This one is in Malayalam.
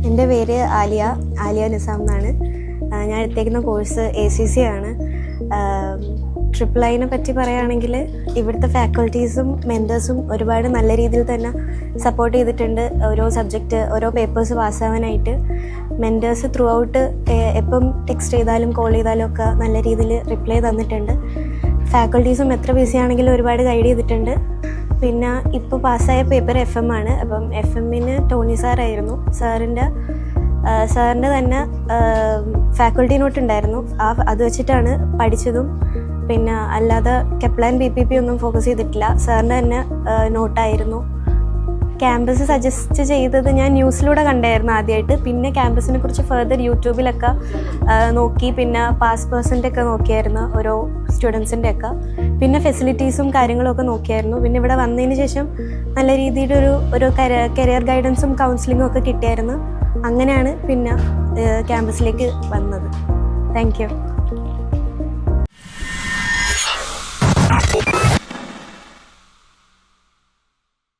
എൻ്റെ പേര് ആലിയ നിസാം എന്നാണ്. ഞാൻ എടുത്തേക്കുന്ന കോഴ്സ് ACC ആണ്. ട്രിപ്പിൾ ഐനെ പറ്റി പറയുകയാണെങ്കിൽ ഇവിടുത്തെ ഫാക്കൽറ്റീസും മെൻറ്റേഴ്സും ഒരുപാട് നല്ല രീതിയിൽ തന്നെ സപ്പോർട്ട് ചെയ്തിട്ടുണ്ട്. ഓരോ സബ്ജക്റ്റ് ഓരോ പേപ്പേഴ്സ് പാസ്സാവാനായിട്ട് മെൻറ്റേഴ്സ് ത്രൂ ഔട്ട് എപ്പം ടെക്സ്റ്റ് ചെയ്താലും കോൾ ചെയ്താലും ഒക്കെ നല്ല രീതിയിൽ റിപ്ലൈ തന്നിട്ടുണ്ട്. ഫാക്കൽറ്റീസും എത്ര ബിസി ആണെങ്കിലും ഒരുപാട് ഗൈഡ് ചെയ്തിട്ടുണ്ട്. പിന്നെ ഇപ്പോൾ പാസ്സായ പേപ്പർ FM ആണ്. അപ്പം FM-ന് ടോണി സാറായിരുന്നു. സാറിൻ്റെ തന്നെ ഫാക്കൽറ്റി നോട്ട് ഉണ്ടായിരുന്നു. അത് വെച്ചിട്ടാണ് പഠിച്ചതും. പിന്നെ അല്ലാതെ കെപ്ലാൻ BPP ഒന്നും ഫോക്കസ് ചെയ്തിട്ടില്ല. സാറിൻ്റെ തന്നെ നോട്ടായിരുന്നു. ക്യാമ്പസ് സജസ്റ്റ് ചെയ്തത് ഞാൻ ന്യൂസിലൂടെ കണ്ടായിരുന്നു ആദ്യമായിട്ട്. പിന്നെ ക്യാമ്പസിനെ കുറിച്ച് ഫർദർ യൂട്യൂബിലൊക്കെ നോക്കി. പിന്നെ പാസ് പേഴ്സൻ്റെ ഒക്കെ നോക്കിയായിരുന്നു, ഓരോ സ്റ്റുഡൻസിൻ്റെ ഒക്കെ. പിന്നെ ഫെസിലിറ്റീസും കാര്യങ്ങളൊക്കെ നോക്കിയായിരുന്നു. പിന്നെ ഇവിടെ വന്നതിന് ശേഷം നല്ല രീതിയുടെ ഒരു കരിയർ ഗൈഡൻസും കൗൺസിലിങ്ങും ഒക്കെ കിട്ടിയായിരുന്നു. അങ്ങനെയാണ് പിന്നെ ക്യാമ്പസിലേക്ക് വന്നത്. Thank you.